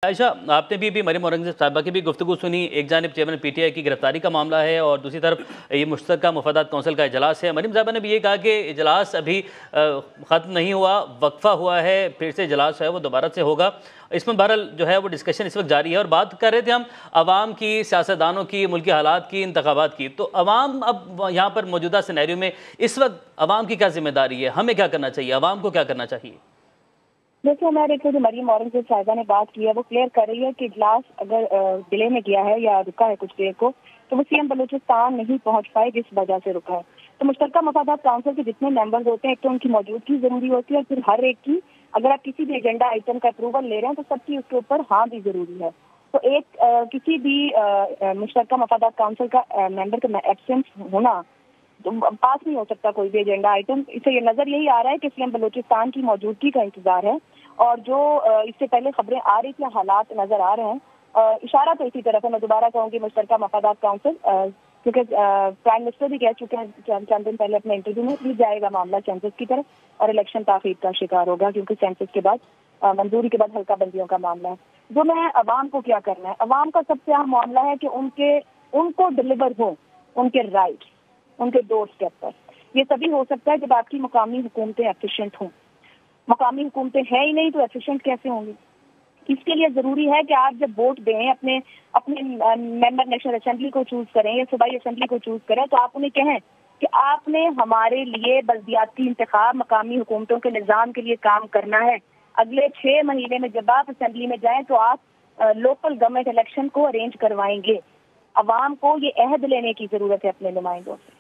عائشہ، آپ نے بھی مریم اورنگزیب صاحبہ کی بھی گفتگو سنی۔ ایک جانب چیئرمین پی ٹی آئی کی گرفتاری کا معاملہ ہے اور دوسری طرف یہ مشترکہ مفادات کونسل کا اجلاس ہے۔ مریم صاحبہ نے بھی یہ کہا کہ اجلاس ابھی ختم نہیں ہوا، وقفہ ہوا ہے، پھر سے اجلاس ہے وہ دوبارہ سے ہوگا۔ اس میں بہرحال جو ہے وہ ڈسکشن اس وقت جاری ہے، اور بات کر رہے تھے ہم عوام کی، سیاستدانوں کی، ملکی حالات کی، انتخابات کی۔ تو عوام اب یہاں پر موجودہ سینیریو میں اس وقت عوام کی کیا ذمہ داری ہے؟ ہمیں کیا کرنا چاہیے؟ عوام کو کیا کرنا چاہیے؟ جیسے ہمارے جو مریم اورنگزیب صاحبہ نے بات کی ہے وہ کلیئر کر رہی ہے کہ اجلاس اگر ڈیلے میں گیا ہے یا رکا ہے کچھ دیر کو تو وہ سی ایم بلوچستان نہیں پہنچ پائے جس وجہ سے رکا ہے۔ تو مشترکہ مفادات کونسل کے جتنے ممبرز ہوتے ہیں ایک تو ان کی موجودگی ضروری ہوتی ہے، اور پھر ہر ایک کی اگر آپ کسی بھی ایجنڈا آئٹم کا اپروول لے رہے ہیں تو سب کی اس کے اوپر ہاں بھی ضروری ہے۔ تو ایک کسی بھی مشترکہ مفادات کونسل کا ممبر کا ایبسنس ہونا پاس نہیں ہو سکتا کوئی بھی ایجنڈا آئٹم۔ اس سے یہ نظر یہی آ رہا ہے کہ سی ایم بلوچستان کی موجودگی کا انتظار ہے، اور جو اس سے پہلے خبریں آ رہی تھی، حالات نظر آ رہے ہیں، اشارہ تو اسی طرف ہے۔ میں دوبارہ کہوں گی مشترکہ مفادات کونسل، کیونکہ پرائم منسٹر بھی کہہ چکے ہیں چند دن پہلے اپنے انٹرویو میں، بھی جائے گا معاملہ سینسس کی طرف اور الیکشن تاخیر کا شکار ہوگا، کیونکہ سینسس کے بعد منظوری کے بعد حلقہ بندیوں کا معاملہ ہے۔ جو میں عوام کو کیا کرنا ہے، عوام کا سب سے اہم معاملہ ہے کہ ان کو ڈلیور ہو ان کے رائٹس ان کے ڈور اسٹیپ پر۔ یہ تبھی ہو سکتا ہے جب آپ کی مقامی حکومتیں ایفیشینٹ ہوں۔ مقامی حکومتیں ہیں ہی نہیں تو ایفیشینٹ کیسے ہوں گی؟ اس کے لیے ضروری ہے کہ آپ جب ووٹ دیں، اپنے ممبر نیشنل اسمبلی کو چوز کریں یا صوبائی اسمبلی کو چوز کریں، تو آپ انہیں کہیں کہ آپ نے ہمارے لیے بلدیاتی انتخاب، مقامی حکومتوں کے نظام کے لیے کام کرنا ہے۔ اگلے 6 مہینے میں جب آپ اسمبلی میں جائیں تو آپ لوکل گورنمنٹ الیکشن کو ارینج کروائیں گے۔ عوام کو یہ عہد لینے کی ضرورت ہے اپنے نمائندوں سے۔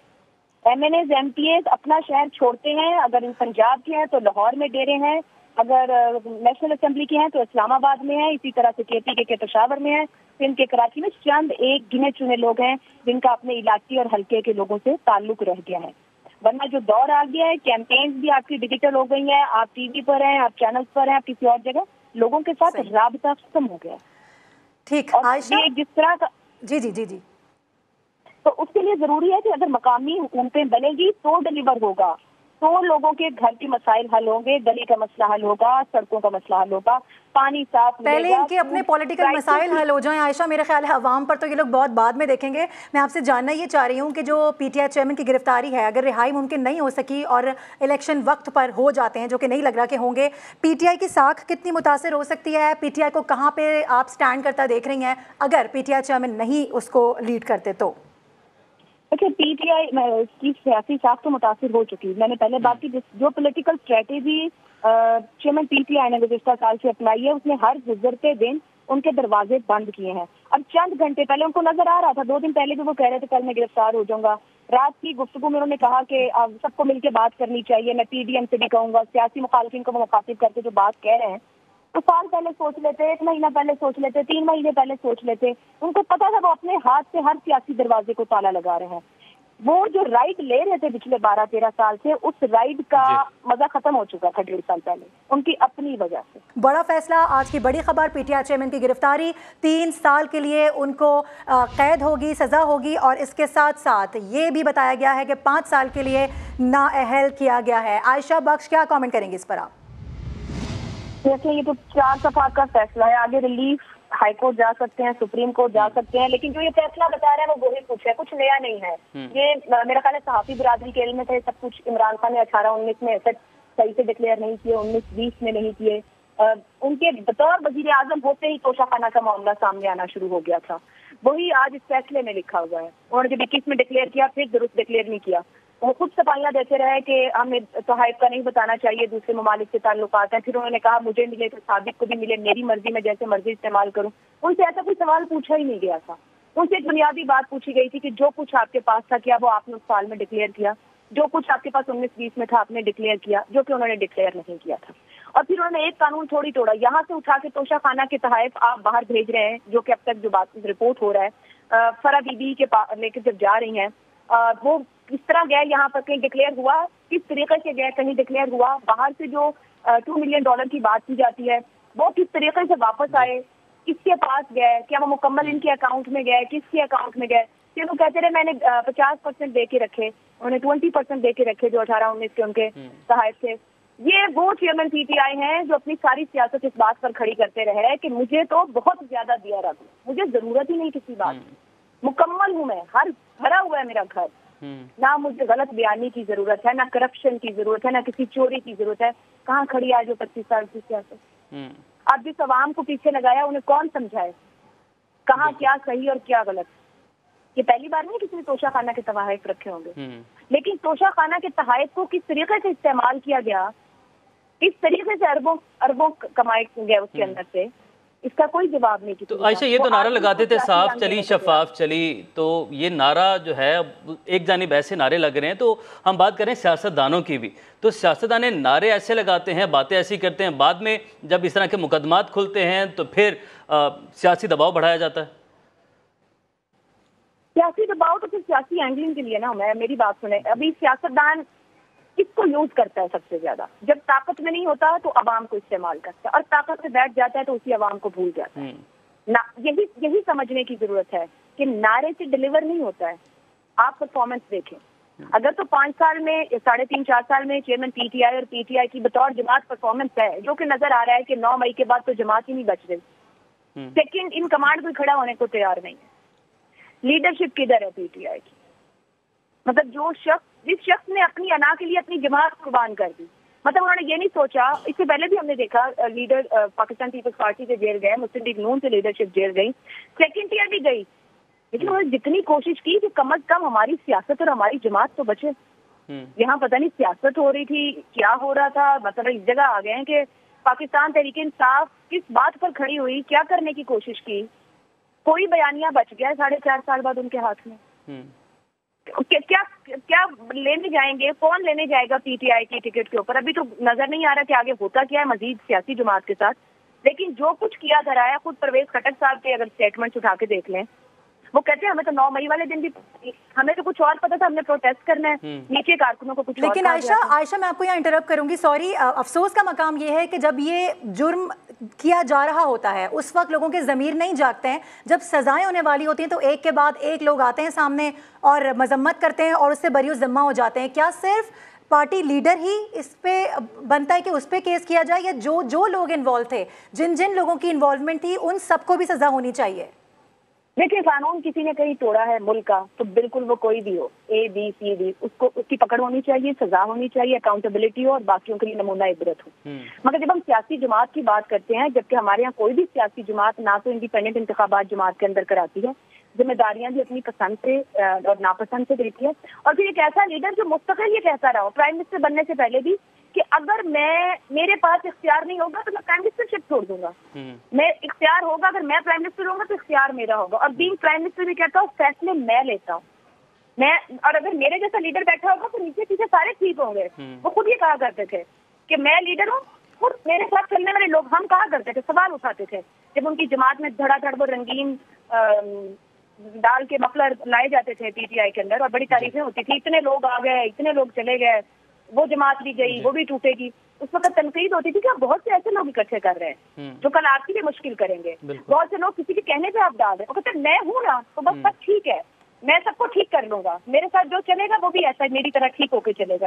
M N As, M P As اپنا شہر چھوڑتے ہیں، اگر پنجاب کے ہیں تو لاہور میں ڈیرے ہیں، اگر نیشنل اسمبلی کے ہیں تو اسلام آباد میں ہیں، اسی طرح سے کے پی کے پشاور میں ہیں، سندھ کے کراچی میں۔ چند ایک گنے چنے لوگ ہیں جن کا اپنے علاقے اور حلقے کے لوگوں سے تعلق رہ گیا ہے، ورنہ جو دور آ گیا ہے، کیمپینز بھی آپ کی ڈیجیٹل ہو گئی ہیں، آپ ٹی وی پر ہیں، آپ چینلز پر ہیں، آپ کسی اور جگہ، لوگوں کے ساتھ رابطہ ختم ہو گیا۔ ٹھیک عائشہ، جس طرح کا جی تو اس کے لیے ضروری ہے کہ اگر مقامی حکومتیں بنے گی تو ڈلیور ہوگا، تو لوگوں کے گھر کے مسائل حل ہوں گے، گلی کا مسئلہ حل ہوگا، سڑکوں کا مسئلہ حل ہوگا، پانی صاف ملے گا۔ پہلے ان کے اپنے پولیٹیکل مسائل حل ہو جائیں عائشہ، میرے خیال ہے عوام پر تو یہ لوگ بہت بعد میں دیکھیں گے۔ میں آپ سے جاننا یہ چاہ رہی ہوں کہ جو پی ٹی آئی چیئرمین کی گرفتاری ہے، اگر رہائی ممکن نہیں ہو سکی اور الیکشن وقت پر ہو جاتے ہیں، جو کہ نہیں لگ رہا کہ ہوں گے، پی ٹی آئی کی ساکھ کتنی متاثر ہو سکتی ہے؟ پی ٹی آئی کو کہاں پہ آپ سٹینڈ کرتا دیکھ رہی ہیں اگر پی ٹی آئی چیئرمین نہیں اس کو لیڈ کرتے تو؟ دیکھیے، پی ٹی آئی کی سیاسی ساخت تو متاثر ہو چکی۔ میں نے پہلے بات کی، جو political strategy chairman P T I نے گزشتہ سال سے اپنائی ہے، اس نے ہر گزرتے دن ان کے دروازے بند کیے ہیں۔ اب چند گھنٹے پہلے ان کو نظر آ رہا تھا، 2 دن پہلے بھی وہ کہہ رہے تھے کل میں گرفتار ہو جاؤں گا۔ رات کی گفتگو میں انہوں نے کہا کہ سب کو مل کے بات کرنی چاہیے، میں پی ڈی ایم سے بھی کہوں گا، سیاسی مخالفین کو مخاطب کر کے جو بات کہہ رہے ہیں تو سال پہلے سوچ لیتے، 1 مہینہ پہلے سوچ لیتے، 3 مہینے پہلے سوچ لیتے۔ ان کو پتا تھا وہ اپنے ہاتھ سے ہر سیاسی دروازے کو تالا لگا رہے ہیں۔ وہ جو رائٹ لے رہے تھے پچھلے 12-13 سال سے، اس رائٹ کا مزہ ختم ہو چکا تھا 1.5 سال پہلے، ان کی اپنی وجہ سے۔ بڑا فیصلہ، آج کی بڑی خبر، پی ٹی آئی چیئرمین کی گرفتاری، 3 سال کے لیے ان کو قید ہوگی، سزا ہوگی، اور اس کے ساتھ ساتھ یہ بھی بتایا گیا ہے کہ 5 سال کے لیے نااہل کیا گیا ہے۔ عائشہ بخش، کیا کامنٹ کریں گے اس پر آپ؟ جیسے یہ تو 4 صفحات کا فیصلہ ہے، آگے ریلیف ہائی کورٹ جا سکتے ہیں، سپریم کورٹ جا سکتے ہیں، لیکن جو یہ فیصلہ بتا رہے ہیں وہ وہی کچھ ہے، کچھ نیا نہیں ہے۔ یہ میرا خیال ہے صحافی برادری کے علم میں تھے سب کچھ۔ عمران خان نے 18-19 میں ایسے صحیح سے ڈکلیئر نہیں کیے، 19-20 میں نہیں کیے۔ ان کے بطور وزیر اعظم ہوتے ہی توشہ خانہ کا معاملہ سامنے آنا شروع ہو گیا تھا، وہی آج اس فیصلے میں لکھا ہوا ہے۔ انہوں نے جب 21 میں ڈکلیئر کیا، پھر درست ڈکلیئر نہیں کیا۔ وہ خود صفائیاں دیتے رہے کہ ہمیں تحائف کا نہیں بتانا چاہیے، دوسرے ممالک سے تعلقات ہیں۔ پھر انہوں نے کہا مجھے ملے تو صادق کو بھی ملے، میری مرضی میں جیسے مرضی استعمال کروں۔ ان سے ایسا کوئی سوال پوچھا ہی نہیں گیا تھا۔ ان سے ایک بنیادی بات پوچھی گئی تھی کہ جو کچھ آپ کے پاس تھا کیا وہ آپ نے اس سال میں ڈکلیئر کیا؟ جو کچھ آپ کے پاس 19-20 میں تھا آپ نے ڈکلیئر کیا؟ جو کہ انہوں نے ڈکلیئر نہیں کیا تھا۔ اور پھر انہوں نے ایک قانون تھوڑی توڑا، یہاں سے اٹھا کے توشہ خانہ کے تحائف آپ باہر بھیج رہے ہیں، جو کہ اب تک جو بات رپورٹ ہو رہا ہے فرا بی بی کے لے کے جب جا رہی ہیں، وہ کس طرح گئے، یہاں پر کہیں ڈکلیئر ہوا، کس طریقے سے گئے، کہیں ڈکلیئر ہوا؟ باہر سے جو $2 ملین کی بات کی جاتی ہے وہ کس طریقے سے واپس آئے، کس کے پاس گئے، کیا وہ مکمل ان کے اکاؤنٹ میں گئے، کس کے اکاؤنٹ میں گئے؟ پھر وہ کہتے رہے میں نے 50% دے کے رکھے، انہوں نے 20% دے کے رکھے جو 18-19 کے ان کے تحائف تھے۔ یہ وہ چیئرمین پی ٹی آئی ہیں جو اپنی ساری سیاست اس بات پر کھڑی کرتے رہے کہ مجھے تو بہت زیادہ دیا رکھ، مجھے ضرورت ہی نہیں کسی بات کی، مکمل ہوں میں، ہر بھرا ہوا ہے میرا گھر، نہ مجھے غلط بیانی کی ضرورت ہے، نہ کرپشن کی ضرورت ہے، نہ کسی چوری کی ضرورت ہے۔ کہاں کھڑی آج جو 25 سال کی سیاست؟ اب جس عوام کو پیچھے لگایا انہیں کون سمجھائے کہاں کیا صحیح اور کیا غلط؟ یہ پہلی بار نہیں کسی نے توشہ خانہ کے تحائف رکھے ہوں گے، لیکن توشہ خانہ کے تحائف کو کس طریقے سے استعمال کیا گیا، اس طریقے سے اربوں کمائے گئے اس کے اندر سے، اس کا کوئی جواب نہیں۔ تو عائشہ یہ تو نعرہ لگاتے تھے صاف چلی شفاف چلی، تو یہ نعرہ جو ہے ایک جانب ایسے نعرے لگ رہے ہیں، تو ہم بات کریں سیاستدانوں کی بھی، تو سیاستدان نعرے ایسے لگاتے ہیں، باتیں ایسی کرتے ہیں، بعد میں جب اس طرح کے مقدمات کھلتے ہیں تو پھر سیاسی دباؤ بڑھایا جاتا ہے۔ سیاسی دباؤ تو پھر سیاسی اینگلنگ کے لیے نا، میری بات سنیں، ابھی سیاستدان اس کو یوز کرتا ہے سب سے زیادہ، جب طاقت میں نہیں ہوتا تو عوام کو استعمال کرتا ہے، اور طاقت میں بیٹھ جاتا ہے تو اسی عوام کو بھول جاتا ہے۔ یہی سمجھنے کی ضرورت ہے کہ نعرے سے ڈیلیور نہیں ہوتا ہے، آپ پرفارمنس دیکھیں۔ اگر تو 5 سال میں 3.5 4 سال میں چیئرمین پی ٹی آئی اور پی ٹی آئی کی بطور جماعت پرفارمنس ہے، جو کہ نظر آ رہا ہے کہ 9 مئی کے بعد تو جماعت ہی نہیں بچ رہی، سیکنڈ ان کمانڈ کوئی کھڑا ہونے کو تیار نہیں ہے۔ لیڈرشپ کدھر ہے پی ٹی آئی کی؟ مطلب جس شخص نے اپنی انا کے لیے اپنی جماعت قربان کر دی، مطلب انہوں نے یہ نہیں سوچا، اس سے پہلے بھی ہم نے دیکھا لیڈر پاکستان پیپلز پارٹی سے جیل گئے، مسلم لیگ نون سے لیڈرشپ جیل گئی، سیکنڈ ٹیئر بھی گئی، لیکن انہوں نے جتنی کوشش کی کہ کم از کم ہماری سیاست اور ہماری جماعت تو بچے۔ یہاں پتہ نہیں سیاست ہو رہی تھی، کیا ہو رہا تھا، مطلب اس جگہ آ گئے ہیں کہ پاکستان تحریک انصاف کس بات پر کھڑی ہوئی، کیا کرنے کی کوشش کی، کوئی بیانیہ بچ گیا 4.5 سال بعد ان کے ہاتھ میں، کیا لینے جائیں گے، کون لینے جائے گا پی ٹی آئی کی ٹکٹ کے اوپر؟ ابھی تو نظر نہیں آ رہا کہ آگے ہوتا کیا ہے مزید سیاسی جماعت کے ساتھ، لیکن جو کچھ کیا کرایا، خود پرویز خٹک صاحب کے اگر سٹیٹمنٹس اٹھا کے دیکھ لیں، وہ کہتے ہیں ہمیں تو 9 مئی والے دن بھی ہمیں تو کچھ اور پتا تھا، ہم نے پروٹیسٹ کرنا ہے، نیچے کارکنوں کو کچھ اور۔ لیکن عائشہ میں آپ کو یہاں انٹرپٹ کروں گی، سوری، افسوس کا مقام یہ ہے کہ جب یہ جرم کیا جا رہا ہوتا ہے اس وقت لوگوں کے ضمیر نہیں جاگتے ہیں، جب سزائیں ہونے والی ہوتی ہیں تو ایک کے بعد ایک لوگ آتے ہیں سامنے اور مذمت کرتے ہیں اور اس سے بری ذمہ ہو جاتے ہیں۔ کیا صرف پارٹی لیڈر ہی اس پہ بنتا ہے کہ اس پہ کیس کیا جائے، یا جو لوگ انوالو تھے، جن لوگوں کی انوالومنٹ تھی، ان سب کو بھی سزا ہونی چاہیے؟ دیکھیں، قانون کسی نے کہیں توڑا ہے ملک کا، تو بالکل وہ کوئی بھی ہو، اے بی سی ڈی، اس کی پکڑ ہونی چاہیے، سزا ہونی چاہیے، اکاؤنٹیبلٹی ہو، اور باقیوں کے لیے نمونہ عبرت ہو۔ مگر جب ہم سیاسی جماعت کی بات کرتے ہیں، جبکہ ہمارے یہاں کوئی بھی سیاسی جماعت نہ تو انڈیپینڈنٹ انتخابات جماعت کے اندر کراتی ہے، ذمہ داریاں بھی اپنی پسند سے اور ناپسند سے دیتی ہے، اور پھر ایک ایسا لیڈر جو مستقل یہ کہتا رہا پرائم منسٹر بننے سے پہلے بھی کہ اگر میرے پاس اختیار نہیں ہوگا تو میں پرائم منسٹرشپ چھوڑ دوں گا، میں اختیار ہوگا، اگر میں پرائم منسٹر ہوں گا تو اختیار میرا ہوگا، اور بینگ پرائم منسٹر بھی کہتا ہوں فیصلے میں لیتا ہوں میں، اور اگر میرے جیسا لیڈر بیٹھا ہوگا تو نیچے پیچھے سارے ٹھیک ہوں گے۔ وہ خود یہ کہا کرتے تھے کہ میں لیڈر ہوں، خود میرے ساتھ چلنے والے لوگ ہم کہا کرتے تھے، سوال اٹھاتے تھے جب ان کی جماعت میں دھڑا دھڑ وہ رنگین ڈال کے مفلر لائے جاتے تھے پی ٹی آئی کے اندر، اور بڑی تعریفیں ہوتی تھی، اتنے لوگ آ گئے، اتنے لوگ چلے گئے، وہ جماعت بھی گئی، وہ بھی ٹوٹے گی۔ اس وقت تنقید ہوتی تھی کہ آپ بہت سے ایسے لوگ اکٹھے کر رہے ہیں جو کل آپ کے لیے مشکل کریں گے، بہت سے لوگ کسی کے کہنے پہ آپ ڈال رہے ہیں، وہ کہتے ہیں میں ہوں نا تو بس سب ٹھیک ہے، میں سب کو ٹھیک کر لوں گا، میرے ساتھ جو چلے گا وہ بھی ایسا میری طرح ٹھیک ہو کے چلے گا۔